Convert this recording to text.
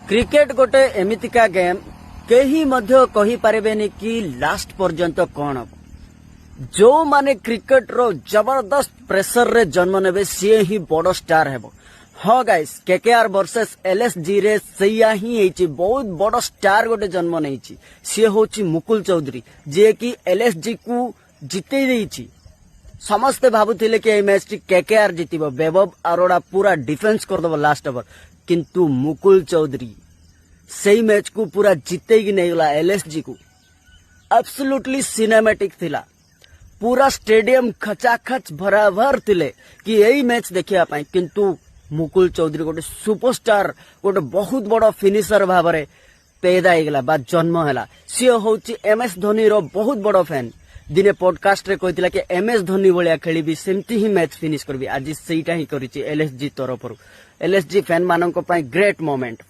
Cricket गोटे एमितिका game केही मध्य कहि पारेबेनी कि लास्ट पर्यंत कौन हम जो माने क्रिकेट रो जबरदस्त प्रेशर रे जन्म नेबे सी ही बड़ स्टार हेबो। हाँ गाइस केकेआर वर्सेस एलएसजी रे सैया ही हेची बहुत बड़ स्टार गोटे जन्म नेइची सी होची मुकुल चौधरी जे कि एलएसजी को जिते देइची। समस्ते भाबुथिले कि ए मैच टी केकेआर जितिबो, वैभव अरोड़ा पूरा डिफेंस करदबो लास्ट ओवर, किंतु मुकुल चौधरी सही मैच को पूरा जिते ही नहीं गला एलएसजी को। एब्सोल्युटली सिनेमैटिक थिला, पूरा स्टेडियम खचाखच भराभर थिले कि यही मैच देखिया पाई, किंतु मुकुल चौधरी गोटे सुपरस्टार गोटे बहुत बड़ फिनिशर भाव में पैदा होगा बा जन्म है। सी हूँ एमएस धोनी रो बहुत बड़ फैन। दिने पॉडकास्ट रे कहतिला कि एमएस धोनी भलिया खेलिबी सेमती ही मैच फिनिश करबी। आज सेटा ही करिछि एलएसजी तरफ। एलएसजी फैन मानक ग्रेट मोमेंट।